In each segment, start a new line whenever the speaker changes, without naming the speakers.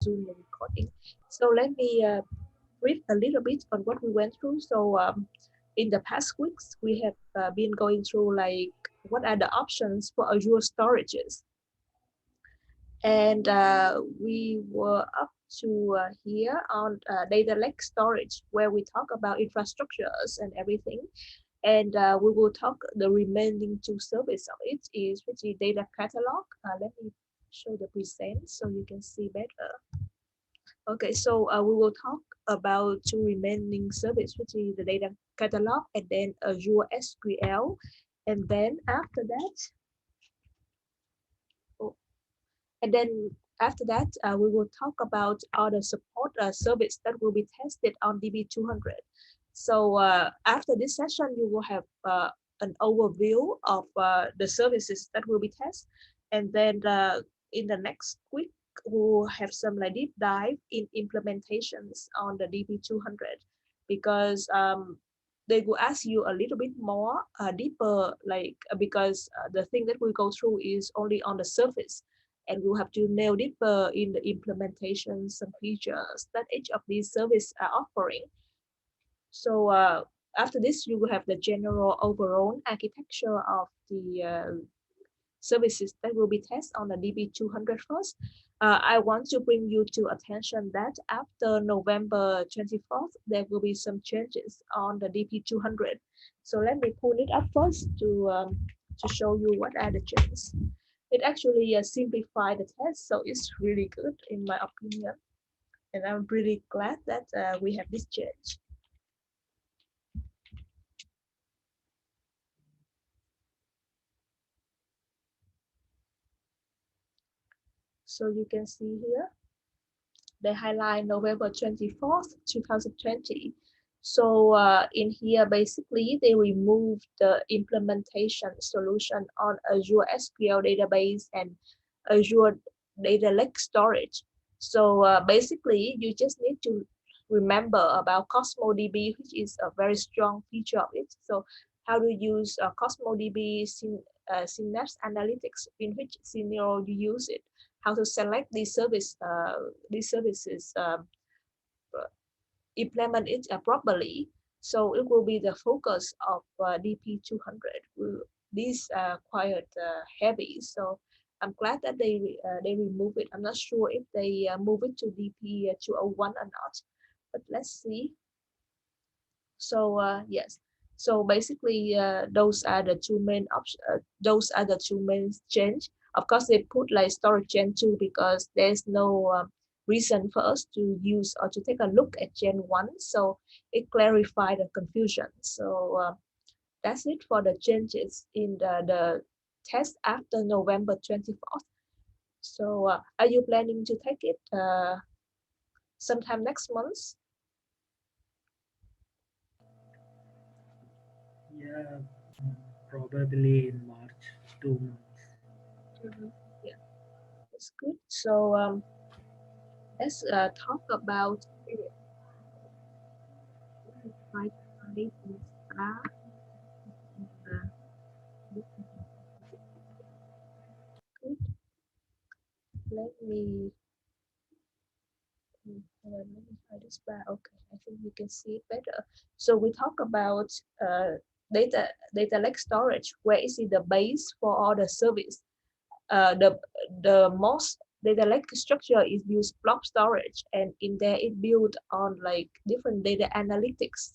resume the recording. So let me brief a little bit on what we went through. So in the past weeks, we have been going through like what are the options for Azure storages. And we were up to here on data lake storage, where we talk about infrastructures and everything. And we will talk the remaining two services of it is which is data catalog. Let me show the present so you can see better. Okay, so we will talk about two remaining service, which is the data catalog and then Azure SQL. And then after that, we will talk about other support service that will be tested on DB200. So after this session, you will have an overview of the services that will be tested. And then in the next week, we'll have some like deep dive in implementations on the DB200 because they will ask you a little bit more deeper, like because the thing that we go through is only on the surface. And we'll have to nail deeper in the implementation, some features that each of these services are offering. So after this, you will have the general overall architecture of the services that will be tested on the DB200 first. I want to bring you to attention that after November 24th, there will be some changes on the DB200. So let me pull it up first to show you what are the changes. It actually simplified the test, so it's really good in my opinion. And I'm really glad that we have this change. So you can see here, they highlight November 24th, 2020. So in here, basically, they removed the implementation solution on Azure SQL Database and Azure Data Lake Storage. So basically, you just need to remember about CosmoDB, which is a very strong feature of it. So how to use CosmoDB Synapse Analytics, in which scenario you use it, how to select these services, implement it properly. So it will be the focus of DP200. These are quite heavy, so I'm glad that they remove it. I'm not sure if they move it to DP201 or not, but let's see. So yes, so basically those are the two main options. Those are the two main change. Of course, they put like storage Gen 2 because there's no reason for us to use or to take a look at Gen 1. So it clarified the confusion. So that's it for the changes in the test after November 24th. So are you planning to take it sometime next month?
Yeah, probably in March, 2 months.
Yeah, that's good. So let's talk about my colleague Sarah. Good. Let me let me hide this bar. Okay, I think you can see it better. So we talk about data lake storage, where is it the base for all the service. The most data lake structure is use blob storage, and in there it built on like different data analytics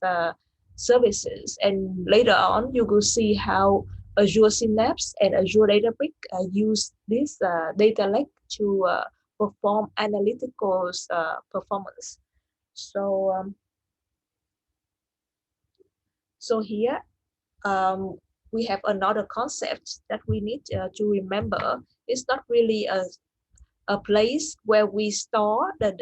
services. And later on, you will see how Azure Synapse and Azure Databrick use this data lake to perform analytical performance. So so here we have another concept that we need to remember. It's not really a place where we store the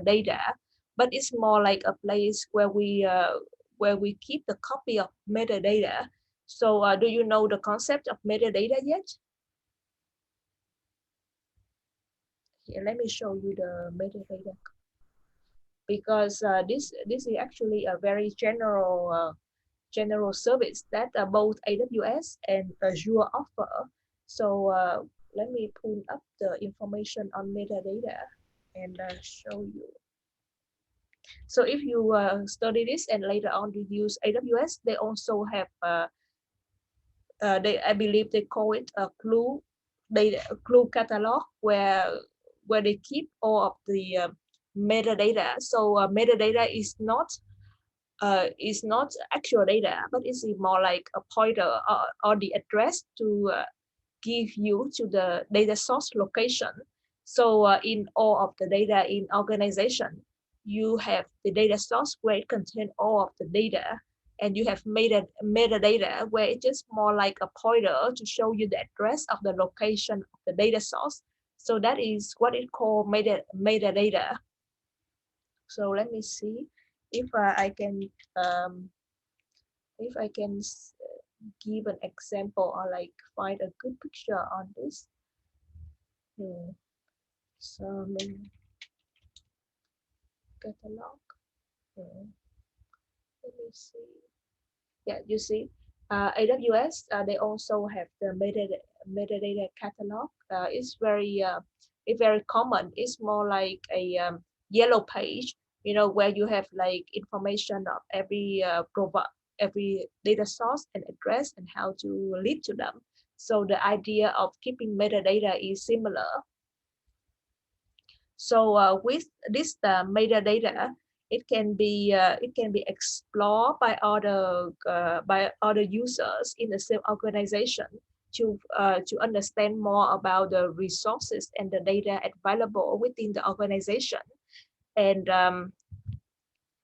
data, but it's more like a place where we keep the copy of metadata. So do you know the concept of metadata yet? Here, let me show you the metadata, because this is actually a very general service that both AWS and Azure offer. So let me pull up the information on metadata. and show you. So if you study this and later on you use AWS, they also have I believe they call it a clue catalog where they keep all of the metadata. So metadata is not actual data, but it's more like a pointer or the address to give you to the data source location. So in all of the data in organization, you have the data source where it contains all of the data, and you have metadata where it's just more like a pointer to show you the address of the location of the data source. So that is what it called metadata. So let me see if um, I can give an example or like find a good picture on this. So catalog. Let me see. Yeah, you see, AWS they also have the metadata catalog. It's very common. It's more like a yellow page, where you have like information of every data source and address and how to lead to them. So the idea of keeping metadata is similar. So with this metadata, it can be explored by other users in the same organization to understand more about the resources and the data available within the organization, and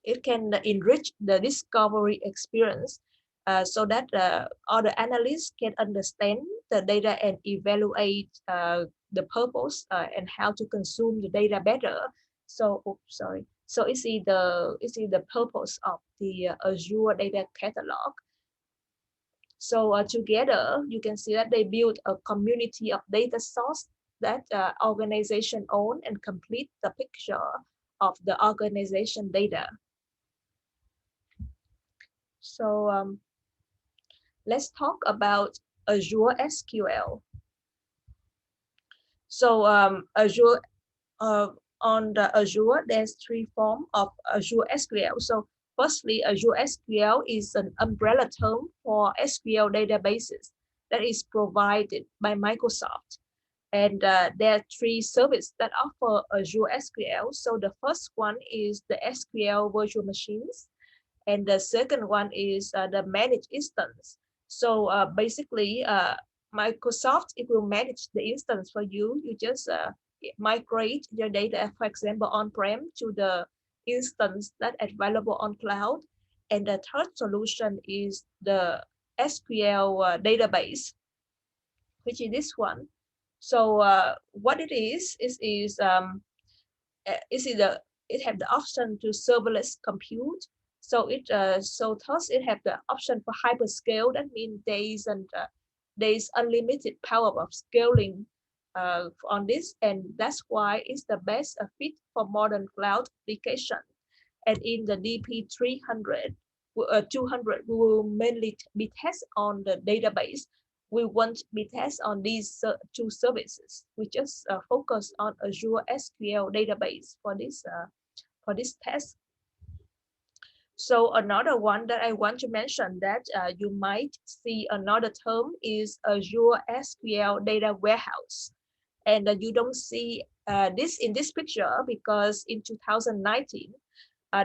it can enrich the discovery experience so that other analysts can understand the data and evaluate the purpose and how to consume the data better. So, oops, sorry. So it's the purpose of the Azure Data Catalog. So together, you can see that they build a community of data source that organization own and complete the picture of the organization data. So let's talk about Azure SQL. So on the Azure, there's three forms of Azure SQL. So firstly, Azure SQL is an umbrella term for SQL databases that is provided by Microsoft. And there are three services that offer Azure SQL. So the first one is the SQL virtual machines. And the second one is the managed instance. So basically, Microsoft, it will manage the instance for you. You just migrate your data, for example, on-prem to the instance that is available on cloud. And the third solution is the SQL database, which is this one. So what it is the it have the option to serverless compute. So thus it have the option for hyperscale. That means there is unlimited power of scaling on this, and that's why it's the best fit for modern cloud application. And in the DP 300 200, we will mainly be test on the database. We won't be test on these two services. We just focus on Azure SQL database for this test. So another one that I want to mention that you might see another term is Azure SQL Data Warehouse. And you don't see this in this picture because in 2019,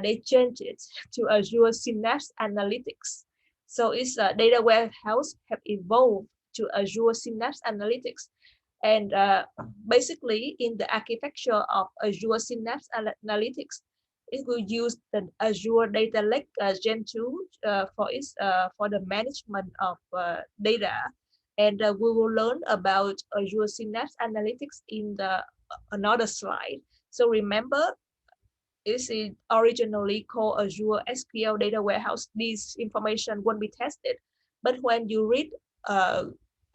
they changed it to Azure Synapse Analytics. So its data warehouse have evolved to Azure Synapse Analytics. And basically, in the architecture of Azure Synapse Analytics, it will use the Azure Data Lake Gen 2 for the management of data. And we will learn about Azure Synapse Analytics in the another slide. So remember, is it originally called Azure SQL Data Warehouse. This information won't be tested. But when you read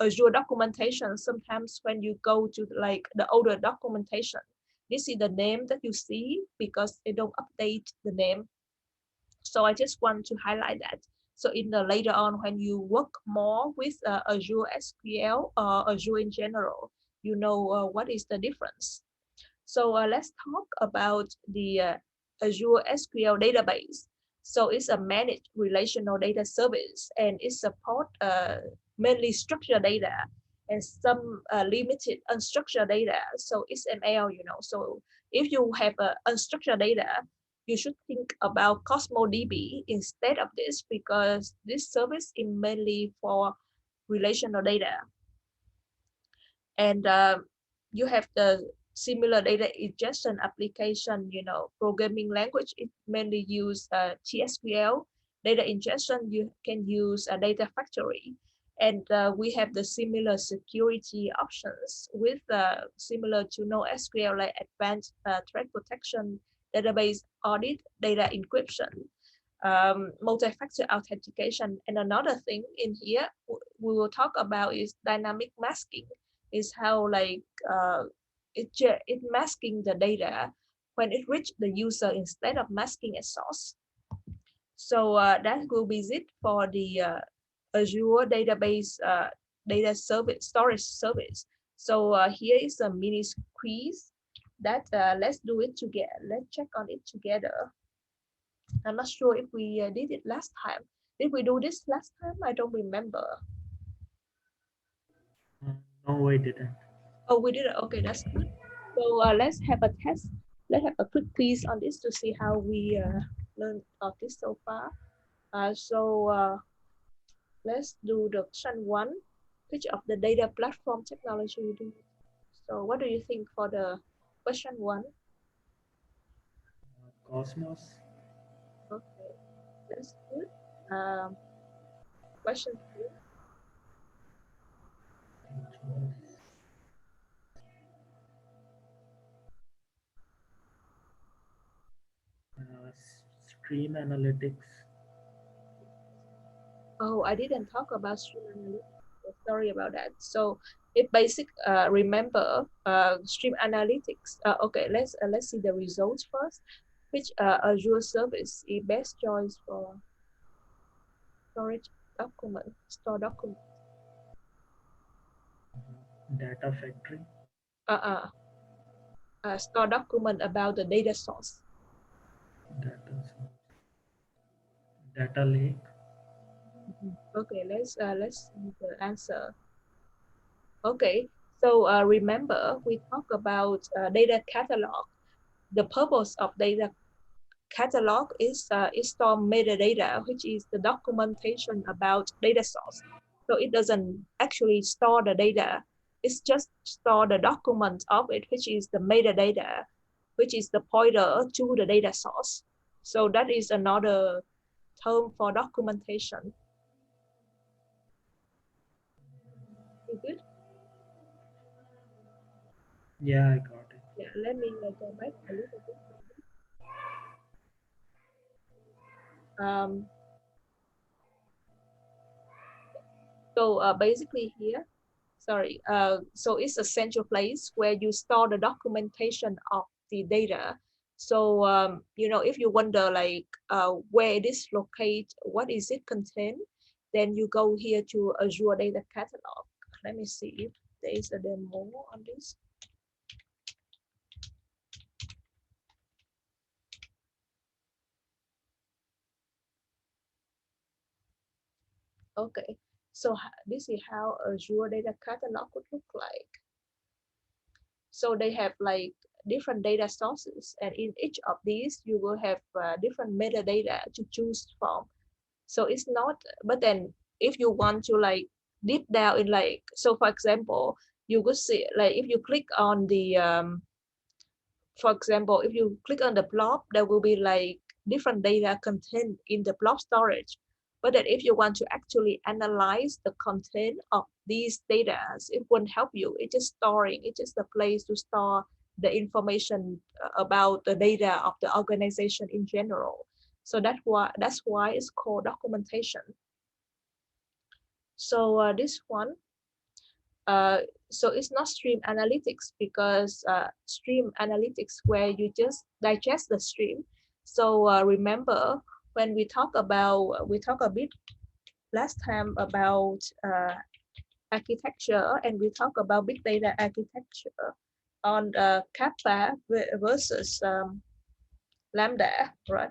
Azure documentation, sometimes when you go to like the older documentation, this is the name that you see because they don't update the name. So I just want to highlight that. So in the later on, when you work more with Azure SQL or Azure in general, you know what is the difference. So let's talk about the Azure SQL Database. So it's a managed relational data service, and it supports mainly structured data and some limited unstructured data. So it's ML, you know. So if you have unstructured data, you should think about Cosmos DB instead of this, because this service is mainly for relational data. And you have the similar data ingestion application, you know, programming language. It mainly use TSQL. Data ingestion, you can use a data factory. And we have the similar security options with similar to NoSQL, like advanced threat protection, database audit, data encryption, multi-factor authentication. And another thing in here we will talk about is dynamic masking. Is how like it masking the data when it reach the user instead of masking a source. So that will be it for the Azure database data service storage service. So here is a mini quiz that let's do it together. Let's check on it together. I'm not sure if we did it last time. Did we do this last time? I don't remember.
No, I didn't.
Oh, we did it. Okay, that's good. So let's have a test. Let's have a quick quiz on this to see how we learned of this so far. Let's do the question one. Which of the data platform technology you do? So what do you think for the question one?
Cosmos.
Okay, that's good. Question two.
Stream Analytics.
Oh, I didn't talk about Stream Analytics. Sorry about that. So it basic remember Stream Analytics. Okay, let's see the results first. Which Azure service is best choice for storage document, store document?
Data Factory.
Uh, store document about the data source.
Data source. Data Lake.
Okay, let's see the answer. Okay, so remember we talk about data catalog. The purpose of data catalog is store metadata, which is the documentation about data source. So it doesn't actually store the data. It's just store the document of it, which is the metadata, which is the pointer to the data source. So that is another term for documentation. You good?
Yeah, I got it.
Yeah, let me go back a little bit. Um, so basically here, sorry, so it's a central place where you store the documentation of the data. So, you know, if you wonder like where it is located, what is it contain, then you go here to Azure Data Catalog. Let me see if there is a demo on this. Okay, so this is how Azure Data Catalog would look like. So they have like different data sources, and in each of these you will have different metadata to choose from. So it's not, but then if you want to like deep down in like, so for example, you could see like if you click on the for example, if you click on the blob, there will be like different data content in the blob storage. But then if you want to actually analyze the content of these data, it won't help you. It's just storing. It's just a place to store the information about the data of the organization in general. So that's why it's called documentation. So this one, uh, so it's not stream analytics, because stream analytics where you just digest the stream. So remember when we talk a bit last time about architecture, and we talk about big data architecture. on Kappa versus Lambda, right?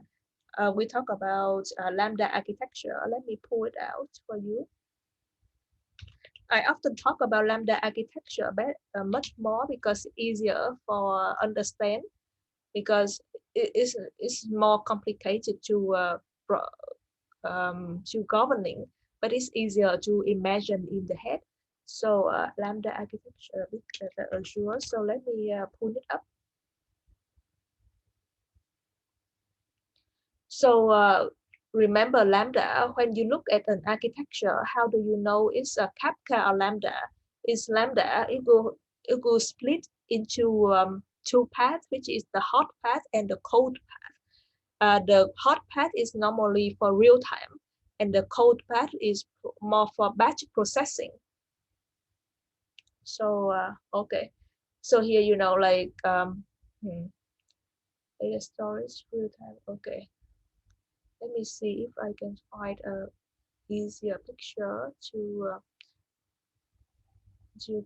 We talk about Lambda architecture. Let me pull it out for you. I often talk about Lambda architecture but much more because it's easier for understand, because it's more complicated to governing, but it's easier to imagine in the head. So Lambda architecture with Azure. So let me pull it up. So remember Lambda, when you look at an architecture, how do you know it's a Kafka or Lambda? It's Lambda, it will split into two paths, which is the hot path and the cold path. The hot path is normally for real time, and the cold path is more for batch processing. So okay, so here like data storage real time. Okay, let me see if I can find a easier picture to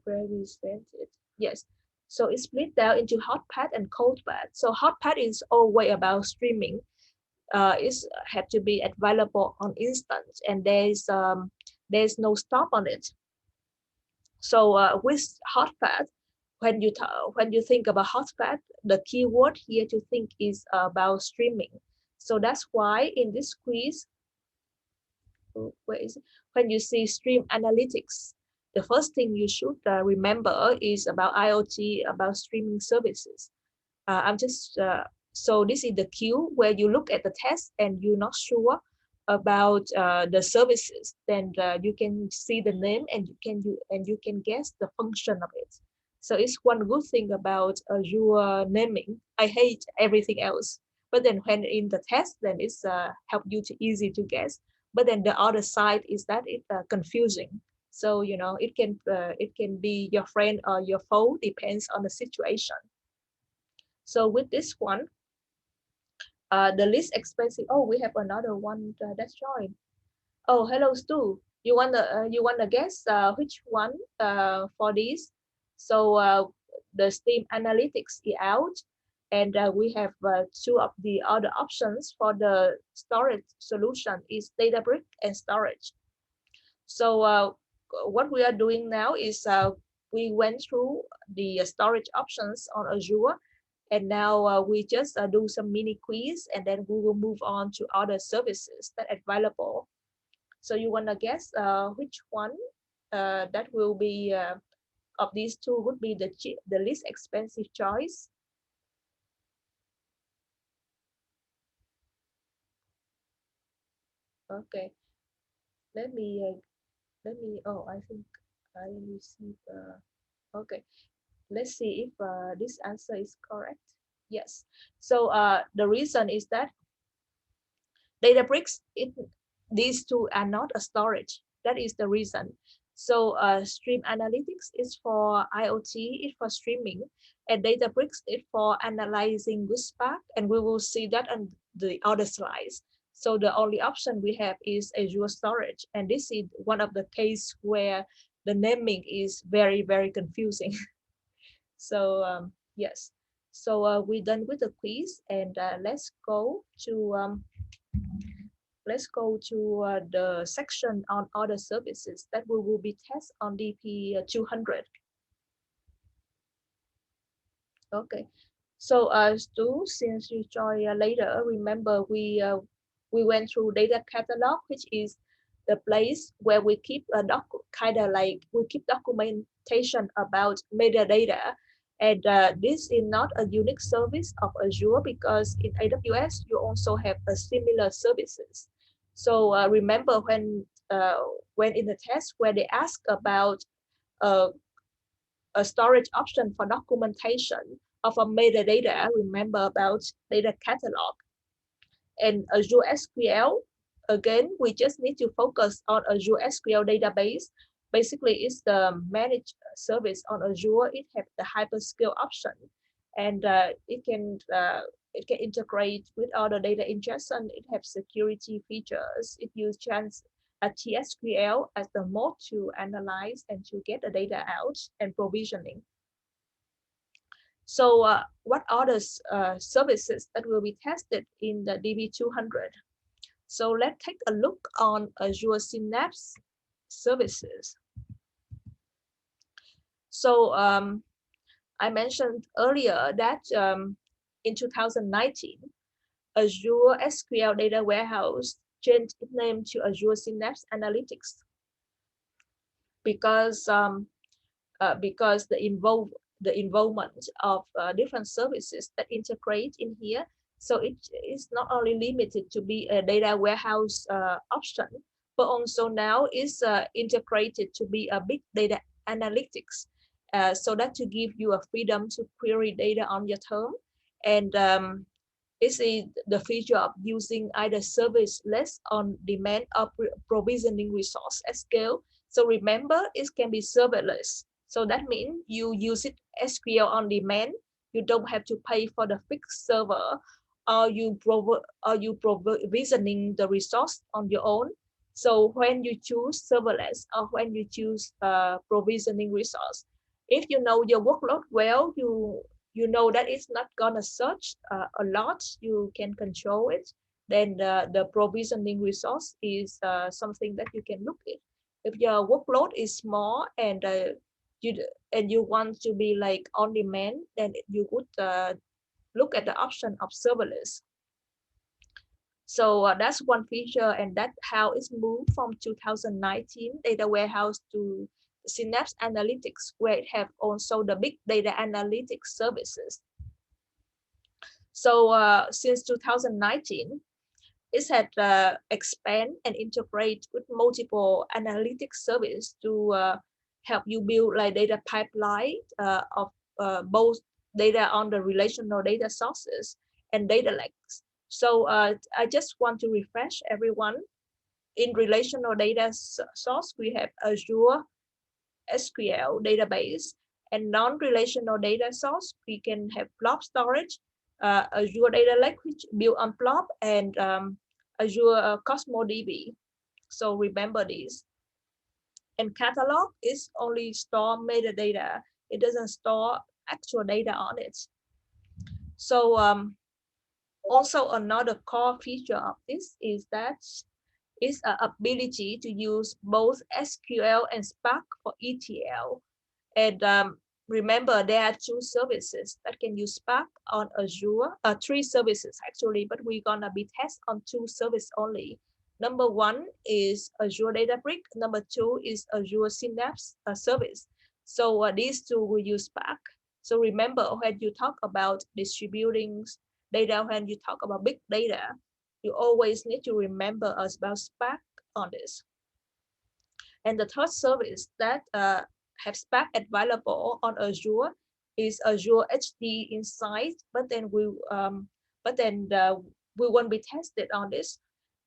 represent it. Yes, so it's split down into hot path and cold path. So hot path is always about streaming. It's have to be available on instant, and there's no stop on it. So with hot path, when you think about hot path, the keyword here to think is about streaming. So that's why in this quiz, where is it? When you see stream analytics, the first thing you should remember is about IoT, about streaming services. I'm just so this is the queue where you look at the test and you're not sure about the services. Then you can see the name and you can guess the function of it. So it's one good thing about Azure naming. I hate everything else, but then when in the test, then it's help you to easy to guess. But then the other side is that it's confusing. So it can be your friend or your foe, depends on the situation. So with this one, the least expensive. Oh, we have another one that's joined. Oh, hello, Stu. You wanna guess which one for this? So the Steam Analytics is out, and we have two of the other options for the storage solution is Databrick and storage. So what we are doing now is we went through the storage options on Azure, and now we just do some mini quiz, and then we will move on to other services that are available. So you want to guess which one that will be of these two would be the least expensive choice? Okay, let me oh, I think I received okay, let's see if this answer is correct. Yes. So the reason is that Databricks, these two are not a storage. That is the reason. So Stream Analytics is for IoT, it's for streaming, and Databricks is for analyzing with Spark, and we will see that on the other slides. So the only option we have is Azure Storage, and this is one of the case where the naming is very, very confusing. So yes, so we're done with the quiz, and let's go to the section on other services that we will be tested on DP 200. Okay, so Stu, since you join later, remember we went through data catalog, which is the place where we keep a kind of like we keep documentation about metadata, and this is not a unique service of Azure because in AWS you also have a similar services. So remember when in the test where they ask about uh, a storage option for documentation of a metadata, remember about data catalog. And Azure SQL, again, we just need to focus on Azure SQL Database. Basically, it's the managed service on Azure. It has the hyperscale option, and it can integrate with other data ingestion. It has security features. It uses a TSQL as the mode to analyze and to get the data out and provisioning. So what are the services that will be tested in the DB200? So let's take a look on Azure Synapse services. So I mentioned earlier that in 2019, Azure SQL Data Warehouse changed its name to Azure Synapse Analytics because the involvement of different services that integrate in here. So it is not only limited to be a data warehouse option, but also now is integrated to be a big data analytics. So that to give you a freedom to query data on your term. And is the feature of using either service less on demand or provisioning resource at scale. So remember, it can be serverless. So that means you use it SQL on demand. You don't have to pay for the fixed server, or you provisioning the resource on your own. So when you choose serverless or when you choose provisioning resource, if you know your workload well, you know that it's not gonna search a lot, you can control it, then the provisioning resource is something that you can look at. If your workload is small and you you want to be like on demand, then you would look at the option of serverless. So that's one feature, and that's how it's moved from 2019 data warehouse to Synapse Analytics, where it have also the big data analytics services. So since 2019, it had expand and integrate with multiple analytics service to help you build like data pipeline of both data on the relational data sources and data lakes. So I just want to refresh everyone. In relational data source, we have Azure SQL Database, and non-relational data source, we can have blob storage, Azure Data Lake, which built on blob, and Azure Cosmos DB. So remember this. And catalog is only store metadata. It doesn't store actual data on it. So also another core feature of this is that is an ability to use both SQL and Spark for ETL. And remember, there are two services that can use Spark on Azure, three services actually, but we're gonna be test on two services only. Number one is Azure Databrick. Number two is Azure Synapse service. So these two will use Spark. So remember, when you talk about distributing data, when you talk about big data, you always need to remember about Spark on this. And the third service that have Spark available on Azure is Azure HD Insight, but then we won't be tested on this.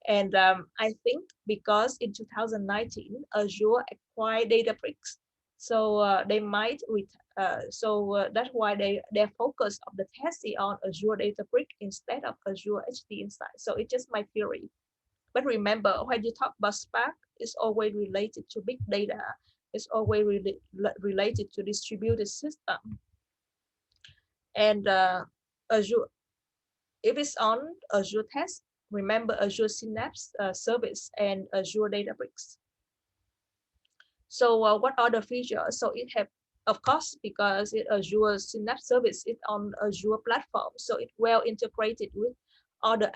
And I think because in 2019 Azure acquired Databricks, so they might that's why their focus of the testing on Azure Databrick instead of Azure HD Insight. So it's just my theory. But remember, when you talk about Spark, it's always related to big data. It's always related to distributed system. And Azure, if it's on Azure Test, remember Azure Synapse service and Azure Databricks. So what are the features? So it have, of course, because it Azure Synapse service is on Azure platform, so it's well integrated with other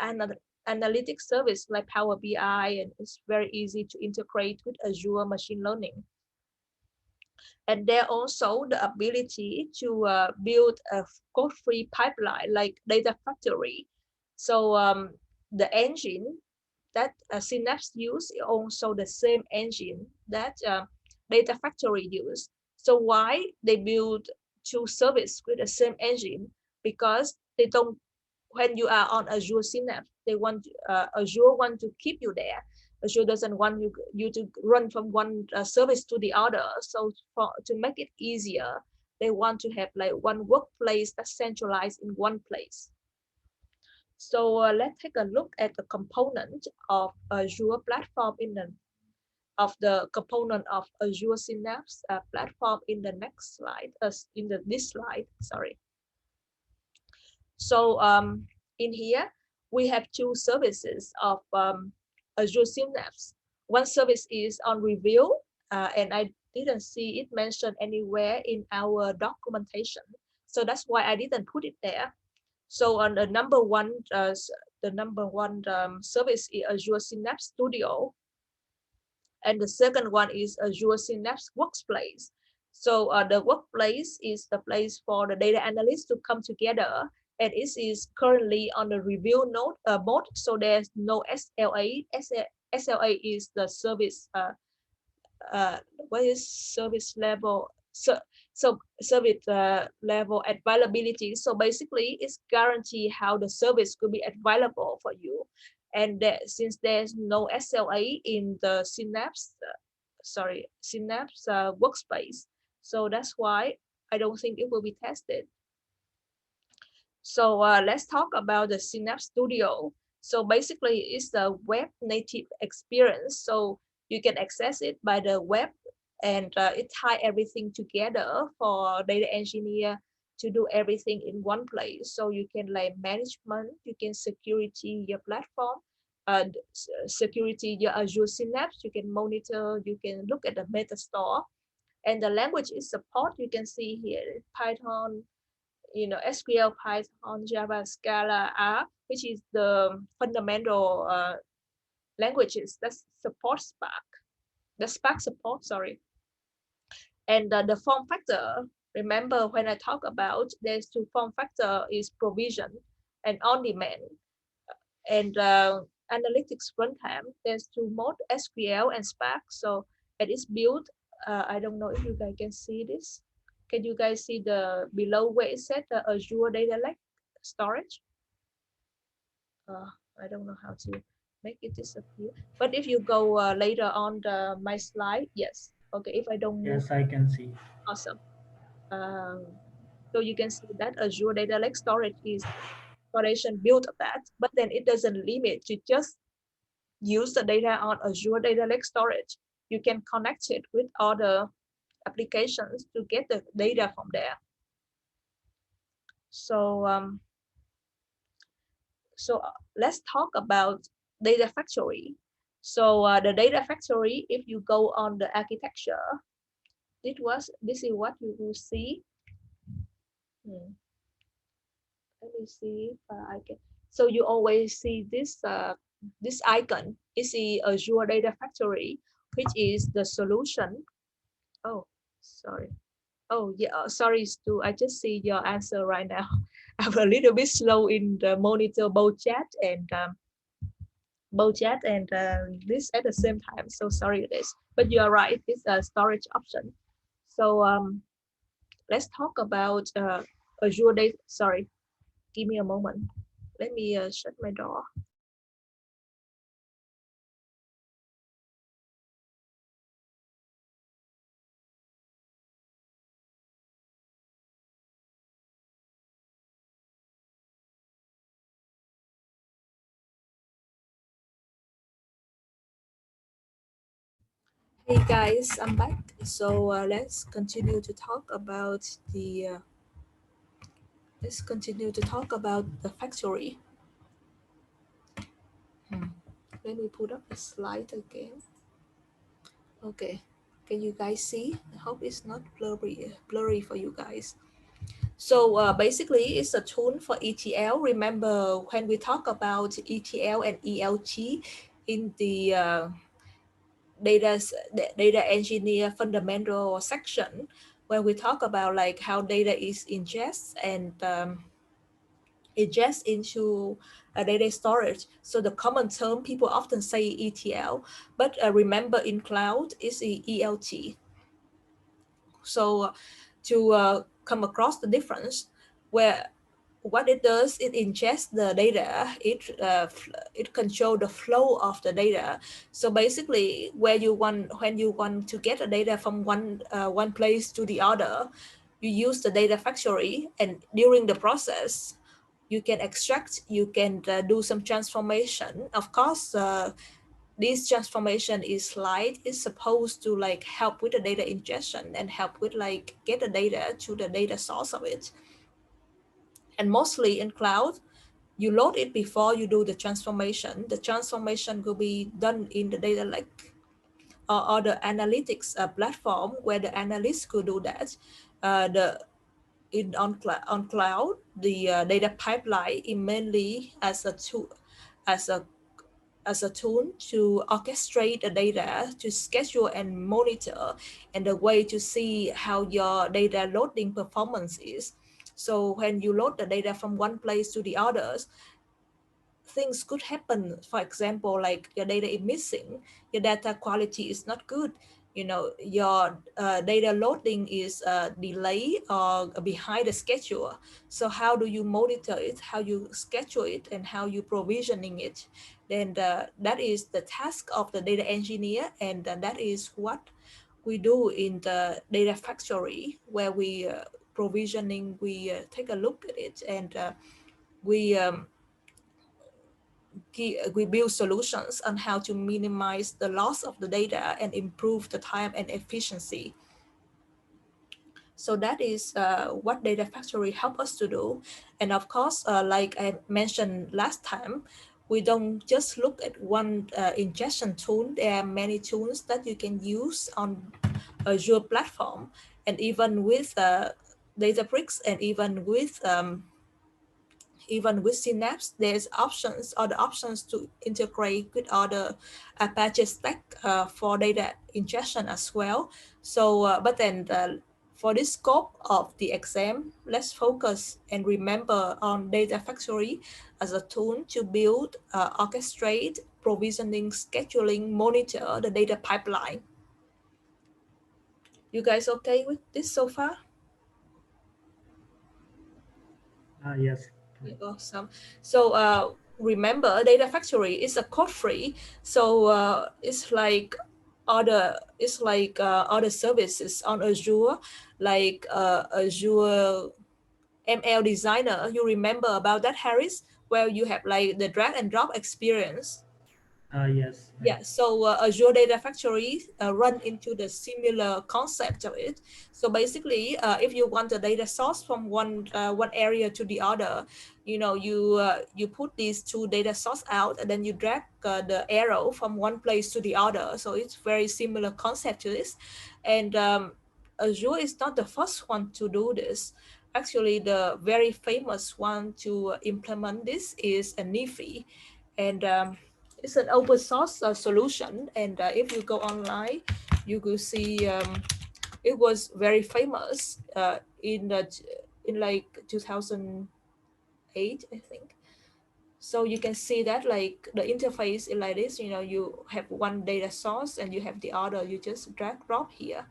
analytics service like Power BI, and it's very easy to integrate with Azure machine learning. And there also the ability to build a code-free pipeline like Data Factory. So the engine that Synapse use is also the same engine that Data Factory use. So why they build two services with the same engine? Because they don't, when you are on Azure Synapse, they want Azure want to keep you there. Azure doesn't want you to run from one service to the other. So to make it easier, they want to have like one workplace that's centralized in one place. So let's take a look at the component of Azure platform of the component of Azure Synapse platform in the next slide, this slide, sorry. So in here, we have two services of Azure Synapse. One service is on review, and I didn't see it mentioned anywhere in our documentation. So that's why I didn't put it there. So on the number one service is Azure Synapse Studio, and the second one is Azure Synapse Workplace. So the workplace is the place for the data analysts to come together, and it is currently on the review mode. So there's no SLA. SLA is the service. What is service level? So service level availability. So basically, it's guarantee how the service could be available for you. And since there's no SLA in the Synapse workspace, so that's why I don't think it will be tested. So let's talk about the Synapse Studio. So basically, it's a web native experience. So you can access it by the web, and it ties everything together for data engineer to do everything in one place. So you can like management, you can security your platform, security your Azure Synapse, you can monitor, you can look at the meta store, and the language is support. You can see here Python, SQL, Python, Java, Scala, R, which is the fundamental languages that support Spark. The Spark support, sorry. And the form factor, remember when I talk about there's two form factor is provision and on demand. And analytics runtime, there's two mode, SQL and Spark. So it is built, I don't know if you guys can see this. Can you guys see the below where it said the Azure Data Lake storage? I don't know how to make it disappear. But if you go later on my slide, yes. Okay, if I don't move,
Yes, I can see.
awesome. Um, so you can see that Azure Data Lake storage is foundation built of that, but then it doesn't limit to just use the data on Azure Data Lake storage. You can connect it with other applications to get the data from there. So let's talk about data factory. So the data factory, if you go on the architecture, this is what you will see. Let me see if I can. So you always see this icon. It's the Azure Data Factory, which is the solution. Oh, sorry. Oh yeah, sorry Stu. I just see your answer right now. I'm a little bit slow in the monitor both chat and this at the same time. So sorry for this. But you are right. It's a storage option. So let's talk about Azure Data. Sorry, give me a moment. Let me shut my door. Hey guys, I'm back. So let's continue to talk about the factory. Let me put up the slide again. Okay, can you guys see? I hope it's not blurry for you guys. So basically, it's a tool for ETL. Remember when we talk about ETL and ELT in the data engineer fundamental section, when we talk about like how data is ingest and ingest into a data storage. So the common term people often say ETL, but remember in cloud is ELT. So to come across the difference, where what it does, it ingests the data, it controls the flow of the data. So basically, when you want to get the data from one place to the other, you use the data factory, and during the process, you can extract, you can do some transformation. Of course, this transformation is supposed to like help with the data ingestion and help with like get the data to the data source of it. And mostly in cloud, you load it before you do the transformation. The transformation will be done in the data lake or the analytics platform where the analysts could do that. The on cloud, the data pipeline is mainly as a tool, as a tool to orchestrate the data, to schedule and monitor, and the way to see how your data loading performance is. So when you load the data from one place to the others, things could happen. For example, like your data is missing, your data quality is not good, you know, your data loading is delayed or behind the schedule. So how do you monitor it, how you schedule it, and how you provisioning it? Then that is the task of the data engineer, and that is what we do in the data factory, where we provisioning, we take a look at it, and we we build solutions on how to minimize the loss of the data and improve the time and efficiency. So that is what Data Factory help us to do. And of course, like I mentioned last time, we don't just look at one ingestion tool. There are many tools that you can use on Azure platform, and even with Databricks, and even with Synapse, there's options, or the options to integrate with other Apache stack for data ingestion as well. So, but then for this scope of the exam, let's focus and remember on Data Factory as a tool to build, orchestrate, provisioning, scheduling, monitor the data pipeline. You guys okay with this so far?
Yes,
Yeah,
fine.
awesome. So remember, Data Factory is a code free. So it's like other services on Azure, like Azure ML Designer. You remember about that, Harris, where you have like the drag and drop experience.
Yes, I
Yeah, so Azure Data Factory run into the similar concept of it. So basically, if you want a data source from one area to the other, you know, you put these two data source out, and then you drag the arrow from one place to the other. So it's very similar concept to this, and Azure is not the first one to do this. Actually, the very famous one to implement this is a Nifi, and it's an open source solution. And if you go online, you will see it was very famous in like 2008, I think. So you can see that like the interface is like this. You know, you have one data source and you have the other. You just drag drop here.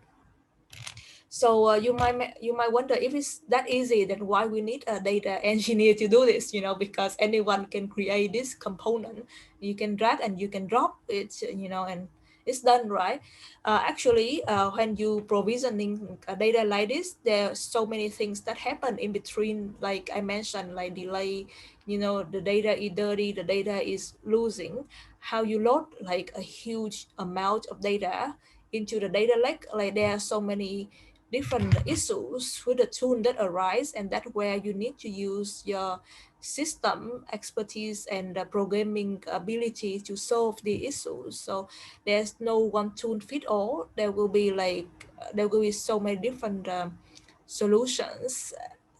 So you might wonder, if it's that easy, then why we need a data engineer to do this? You know, because anyone can create this component. You can drag and you can drop it. You know, and it's done, right? Actually, when you provisioning data like this, there are so many things that happen in between. Like I mentioned, like delay. You know, the data is dirty, the data is losing. How you load like a huge amount of data into the data lake, like there are so many different issues with the tool that arise, and that where you need to use your system expertise and programming ability to solve the issues. So there's no one tool fit all. There will be like there will be so many different solutions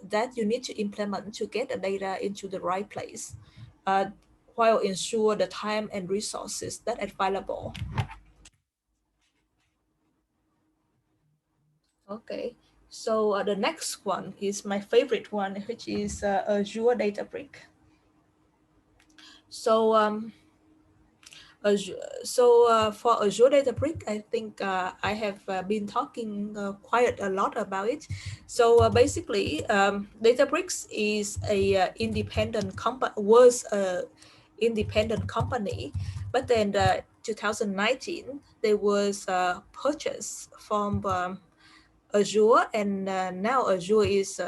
that you need to implement to get the data into the right place, uh, while ensure the time and resources that are available. Okay, so the next one is my favorite one, which is Azure Databrick. So Azure, for Azure Databrick, I think I have been talking quite a lot about it. So basically, Databricks is a independent company, was a independent company, but then 2019 they was purchased from Azure, and now Azure is,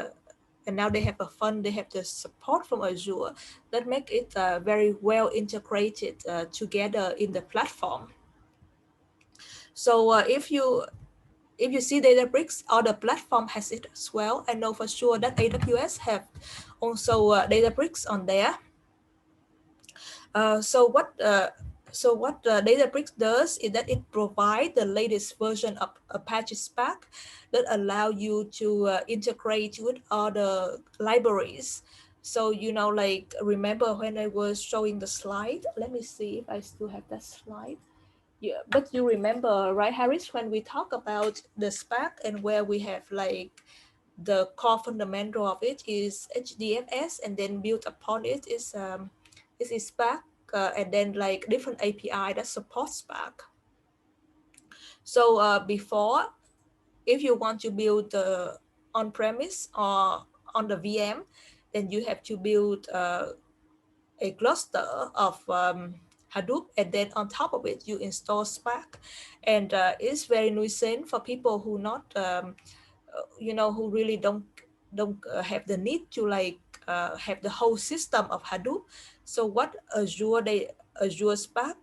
and now they have a fund, they have the support from Azure that make it very well integrated together in the platform. So if you see Databricks, other platform has it as well. I know for sure that AWS have also Databricks on there. So what Databricks does is that it provides the latest version of Apache Spark that allow you to integrate with other libraries. So, you know, like, remember when I was showing the slide? Let me see if I still have that slide. Yeah, but you remember, right, Harris, when we talk about the Spark and where we have like the core fundamental of it is HDFS, and then built upon it is Spark, and then like different API that support Spark. So before, if you want to build on-premise or on the VM, then you have to build a cluster of Hadoop, and then on top of it, you install Spark. And it's very nuisance for people who not, you know, who really don't have the need to like have the whole system of Hadoop. So what Azure Spark,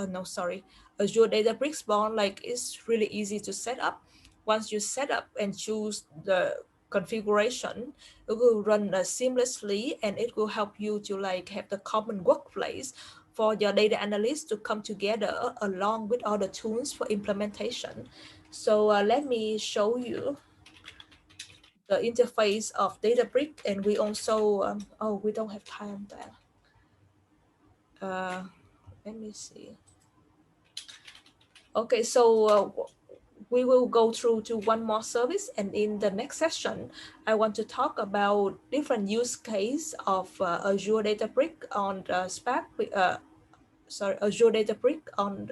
no, sorry, Azure Databricks born like is really easy to set up. Once you set up and choose the configuration, it will run seamlessly, and it will help you to like have the common workplace for your data analysts to come together along with other tools for implementation. So let me show you the interface of Databricks, and we also, oh, we don't have time there. Let me see. Okay, so we will go through to one more service, and in the next session, I want to talk about different use case of Azure Databricks on Spark, Azure Databricks on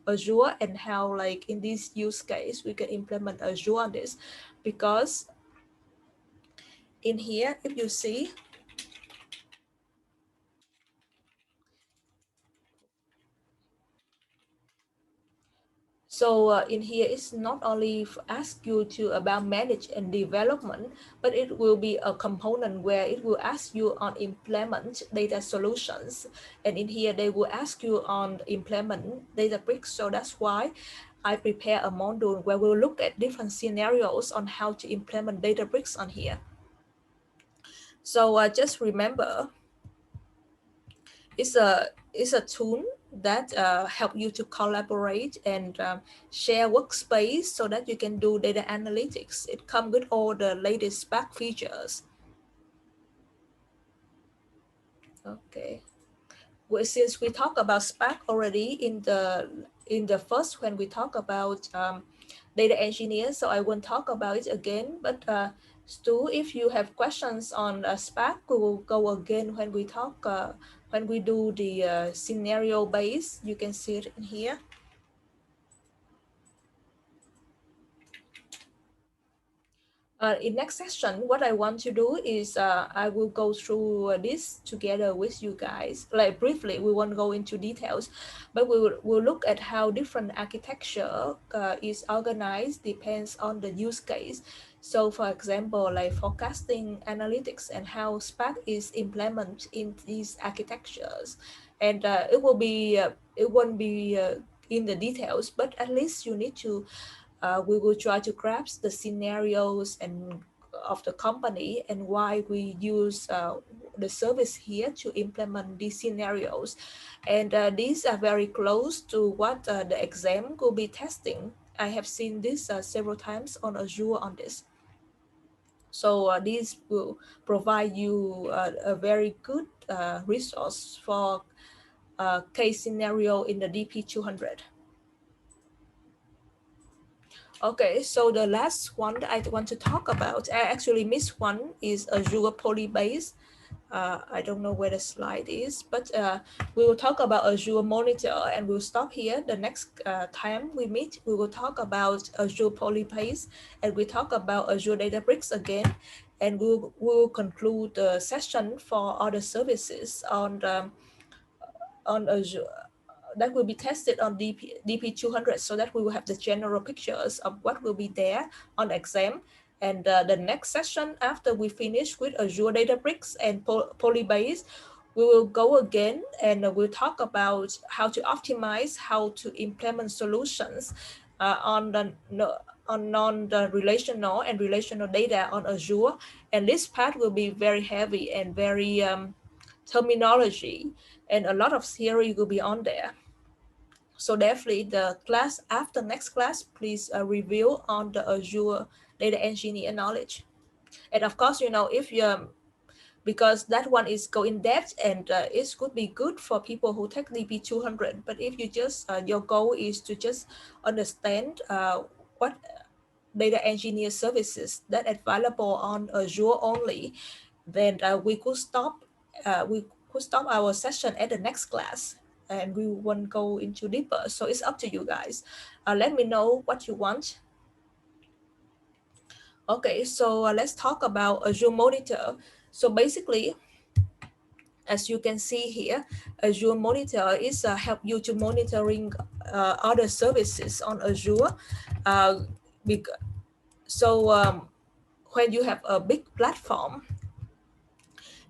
Azure, and how like in this use case, we can implement Azure on this, because in here, if you see, so in here, it's not only ask you to about manage and development, but it will be a component where it will ask you on implement data solutions. And in here, they will ask you on implement Databricks. So that's why I prepare a module where we'll look at different scenarios on how to implement Databricks on here. So just remember, it's a tool that help you to collaborate and share workspace so that you can do data analytics. It comes with all the latest Spark features. Okay. Well, since we talked about Spark already in the first, when we talk about data engineer, so I won't talk about it again. But Stu, if you have questions on Spark, we will go again when we talk when we do the scenario base. You can see it in here. In next session, what I want to do is I will go through this together with you guys. Like briefly, we won't go into details, but we'll look at how different architecture is organized depends on the use case. So for example, like forecasting analytics and how Spark is implemented in these architectures. And it won't be in the details, but at least you need to we will try to grasp the scenarios and of the company and why we use the service here to implement these scenarios. And these are very close to what the exam will be testing. I have seen this several times on Azure on this. So these will provide you a very good resource for case scenario in the DP200. Okay, so the last one that I want to talk about, I actually missed one, is Azure Polybase. I don't know where the slide is, but we will talk about Azure Monitor, and we'll stop here. The next time we meet, we will talk about Azure Polybase, and we talk about Azure Databricks again, and we'll conclude the session for other services on Azure that will be tested on DP200, so that we will have the general pictures of what will be there on exam. And the next session after we finish with Azure Databricks and Polybase, we will go again and we'll talk about how to optimize, how to implement solutions on the on non-relational and relational data on Azure, and this part will be very heavy and very terminology, and a lot of theory will be on there. So definitely the class after next class, please review on the Azure Data Engineer knowledge. And of course, if you because that one is go in depth, and it could be good for people who take DB 200. But if you just your goal is to just understand what data engineer services that available on Azure only, then we could stop our session at the next class, and we won't go into deeper. So it's up to you guys. Let me know what you want. Okay, so let's talk about Azure Monitor. So basically, as you can see here, Azure Monitor is help you to monitoring other services on Azure. Uh, so when you have a big platform,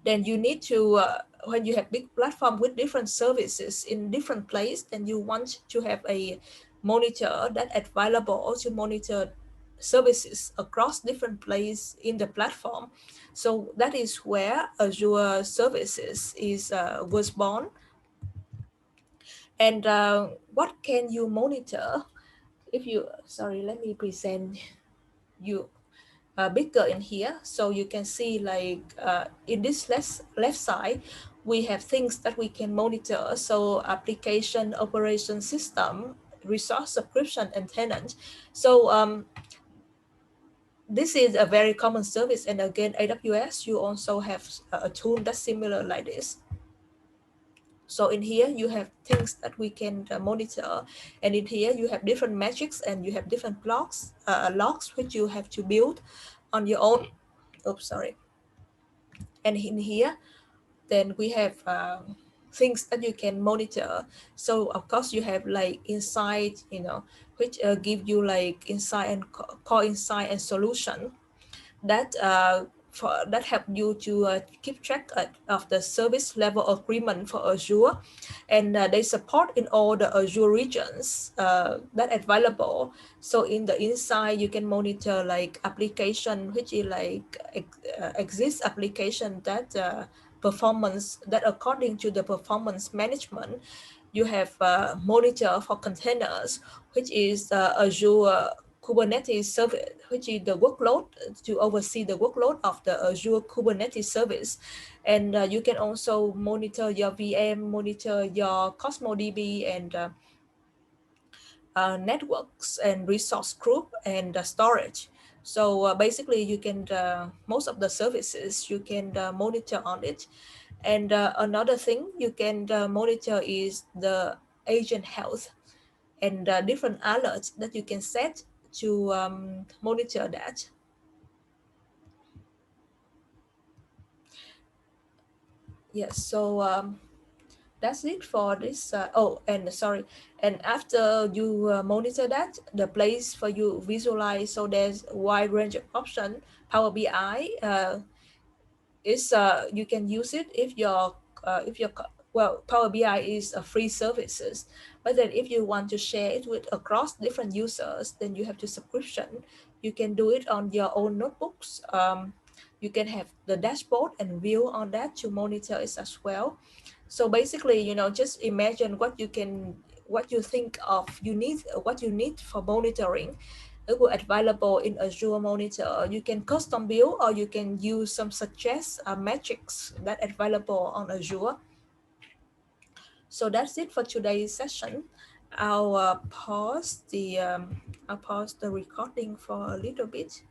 then you need to when you have big platform with different services in different place, then you want to have a monitor that available to monitor services across different places in the platform. So that is where Azure services is was born. And what can you monitor if you, sorry, let me present you bigger in here, so you can see like in this left side we have things that we can monitor. So application, operation system, resource subscription, and tenant. So this is a very common service, and again AWS you also have a tool that's similar like this. So in here you have things that we can monitor, and in here you have different metrics, and you have different logs which you have to build on your own. Oops, sorry. And in here, then we have things that you can monitor. So of course you have like insight, which give you like insight and core insight and solution that that help you to keep track of the service level agreement for Azure, and they support in all the Azure regions that available. So in the inside, you can monitor like application, which is like exists application that performance that according to the performance management. You have monitor for containers, which is Azure Kubernetes service, which is the workload to oversee the workload of the Azure Kubernetes service. And you can also monitor your VM, monitor your Cosmos DB, and networks and resource group and storage. So basically you can, most of the services you can monitor on it. And another thing you can monitor is the agent health, and different alerts that you can set to monitor that. Yes, so that's it for this. Oh, and sorry. And after you monitor that, the place for you visualize, so there's a wide range of option. Power BI is you can use it if your well, Power BI is a free services, but then if you want to share it with across different users, then you have to subscription. You can do it on your own notebooks. You can have the dashboard and view on that to monitor it as well. So basically, just imagine what you think of what you need for monitoring. It will available in Azure Monitor. You can custom build, or you can use some suggest metrics that available on Azure. So that's it for today's session. I'll pause the recording for a little bit.